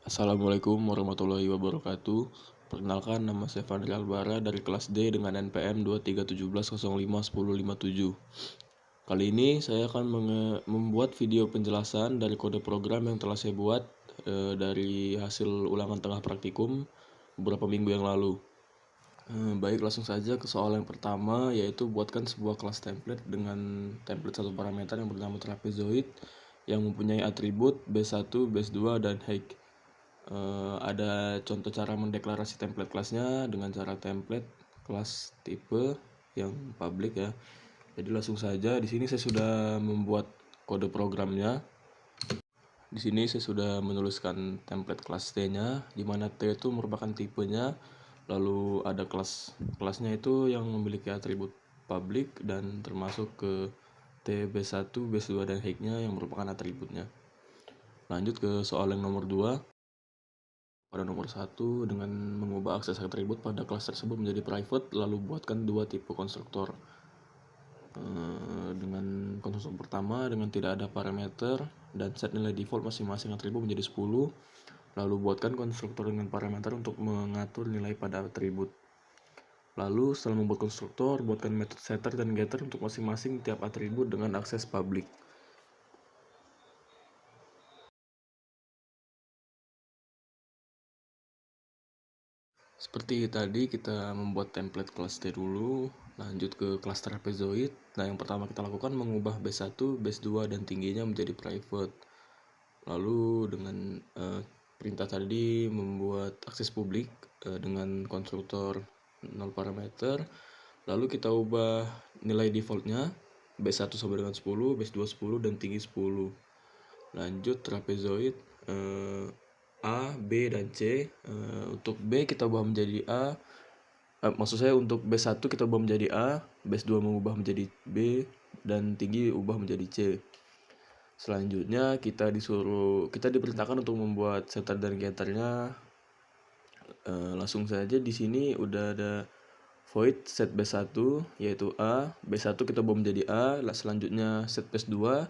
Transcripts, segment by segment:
Assalamualaikum warahmatullahi wabarakatuh. Perkenalkan, nama saya Fadri Albara dari kelas D dengan NPM 2317051057. Kali ini saya akan membuat video penjelasan dari kode program yang telah saya buat dari hasil ulangan tengah praktikum beberapa minggu yang lalu. Baik, langsung saja ke soal yang pertama, yaitu buatkan sebuah kelas template dengan template satu parameter yang bernama trapezoid yang mempunyai atribut base1, base2, dan height. Ada contoh cara mendeklarasi template kelasnya dengan cara template kelas tipe yang public ya. Jadi langsung saja di sini saya sudah membuat kode programnya. Di sini saya sudah menuliskan template kelas T-nya, di mana T itu merupakan tipenya. Lalu ada kelasnya itu yang memiliki atribut public dan termasuk ke T base1, base2, dan height-nya yang merupakan atributnya. Lanjut ke soal yang nomor 2. Pada nomor 1, dengan mengubah akses atribut pada kelas tersebut menjadi private, lalu buatkan dua tipe konstruktor. Dengan konstruktor pertama dengan tidak ada parameter dan set nilai default masing-masing atribut menjadi 10. Lalu buatkan konstruktor dengan parameter untuk mengatur nilai pada atribut. Lalu setelah membuat konstruktor, buatkan metode setter dan getter untuk masing-masing tiap atribut dengan akses public. Seperti tadi, kita membuat template kelas T dulu, lanjut ke kelas trapezoid. Nah, yang pertama kita lakukan mengubah base1, base2, dan tingginya menjadi private. Lalu dengan perintah tadi membuat akses publik dengan konstruktor 0 parameter. Lalu kita ubah nilai defaultnya base1 sama dengan 10, base2 10, dan tinggi 10. Lanjut trapezoid A, B, dan C. Untuk B kita ubah menjadi A. Maksud saya untuk base1 kita ubah menjadi A, base2 mengubah menjadi B, dan tinggi ubah menjadi C. Selanjutnya kita diperintahkan untuk membuat setter dan getternya. Langsung saja di sini udah ada void set base1 yaitu A, base1 kita ubah menjadi A, selanjutnya set base2,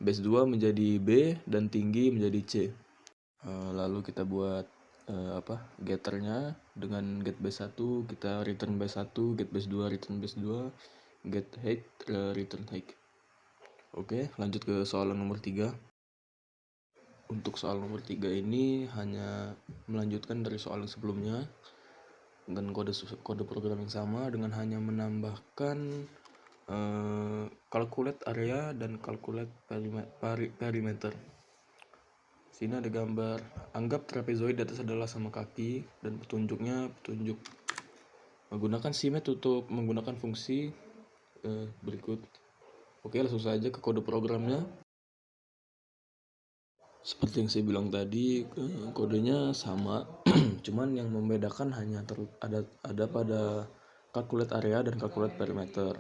base2 menjadi B, dan tinggi menjadi C. Lalu kita buat getternya dengan get base1 kita return base1, get base2 return base2, get height return height. Oke, lanjut ke soal nomor 3. Untuk soal nomor 3 ini hanya melanjutkan dari soal yang sebelumnya dengan kode program yang sama, dengan hanya menambahkan calculate area dan calculate perimeter. Sini ada gambar, anggap trapezoid di atas adalah sama kaki dan petunjuk menggunakan simet untuk menggunakan fungsi berikut. Oke, langsung saja ke kode programnya. Seperti yang saya bilang tadi, kodenya sama, cuman yang membedakan hanya ada pada calculate area dan calculate perimeter.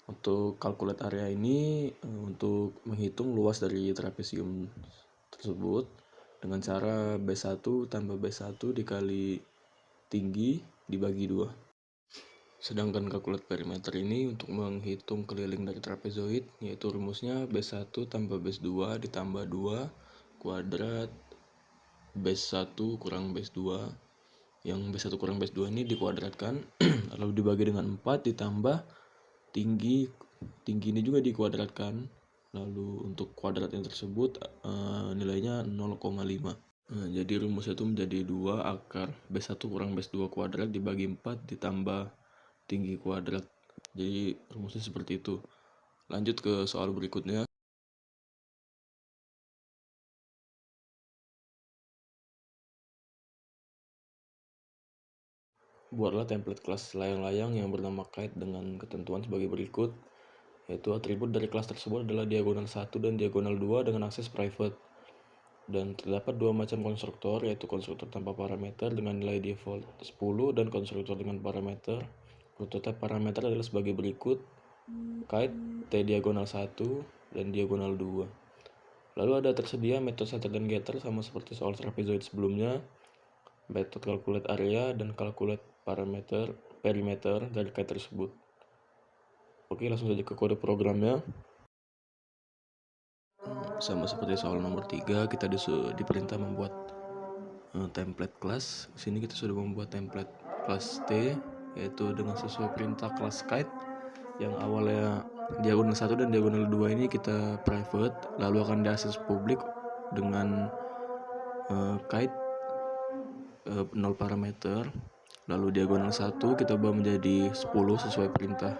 Untuk calculate area ini untuk menghitung luas dari trapesium tersebut dengan cara B1 tambah B1 dikali tinggi dibagi 2. Sedangkan calculate perimeter ini untuk menghitung keliling dari trapezoid, yaitu rumusnya B1 tambah B2 ditambah 2 kuadrat B1 kurang B2. Yang B1 kurang B2 ini dikuadratkan lalu dibagi dengan 4 ditambah tinggi ini juga dikuadratkan. Lalu untuk kuadratnya tersebut nilainya 0,5. Jadi rumusnya itu menjadi 2 akar B1 kurang B2 kuadrat dibagi 4 ditambah tinggi kuadrat. Jadi rumusnya seperti itu. Lanjut ke soal berikutnya. Buatlah template kelas layang-layang yang bernama kite dengan ketentuan sebagai berikut, yaitu atribut dari kelas tersebut adalah diagonal 1 dan diagonal 2 dengan akses private. Dan terdapat dua macam konstruktor, yaitu konstruktor tanpa parameter dengan nilai default 10 dan konstruktor dengan parameter. Prototipe parameter adalah sebagai berikut: kite, T diagonal 1 dan diagonal 2. Lalu ada tersedia metode setter dan getter sama seperti soal trapezoid sebelumnya, metode calculate area dan calculate perimeter dari kite tersebut. Oke, langsung saja ke kode programnya. Sama seperti soal nomor 3, kita diperintah membuat template kelas. Di sini kita sudah membuat template kelas T, yaitu dengan sesuai perintah kelas kite yang awalnya diagonal 1 dan diagonal 2 ini kita private, lalu akan diakses publik dengan kite 0 parameter. Lalu diagonal 1 kita ubah menjadi 10 sesuai perintah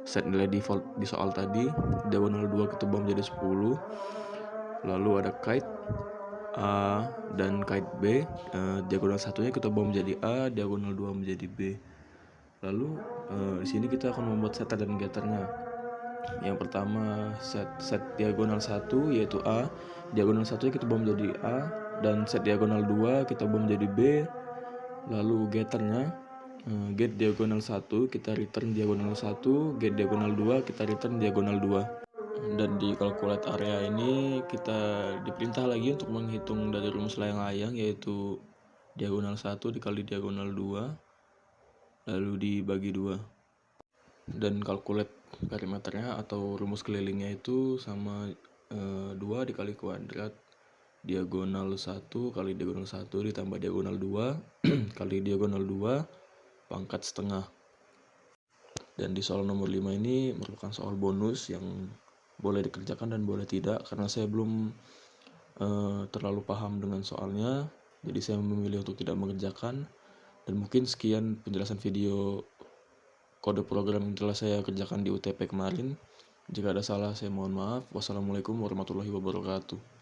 set nilai default di soal tadi. Diagonal 2 kita ubah menjadi 10. Lalu ada kite A dan kite B. Diagonal satunya kita ubah menjadi A, diagonal 2 menjadi B. Lalu di sini kita akan membuat setter dan getternya. Yang pertama set diagonal 1 yaitu A, diagonal 1 kita ubah menjadi A, dan set diagonal 2 kita ubah menjadi B. Lalu getternya get diagonal 1 kita return diagonal 1, get diagonal 2 kita return diagonal 2. Dan di calculate area ini kita diperintah lagi untuk menghitung dari rumus layang-layang, yaitu diagonal 1 dikali diagonal 2 lalu dibagi 2. Dan calculate perimeternya atau rumus kelilingnya itu sama 2 dikali kuadrat diagonal 1 kali diagonal 1 ditambah diagonal 2 kali diagonal 2 pangkat setengah. Dan di soal nomor 5 ini merupakan soal bonus yang boleh dikerjakan dan boleh tidak, karena saya belum terlalu paham dengan soalnya, jadi saya memilih untuk tidak mengerjakan. Dan mungkin sekian penjelasan video kode program yang telah saya kerjakan di UTP kemarin. Jika ada salah saya mohon maaf. Wassalamualaikum warahmatullahi wabarakatuh.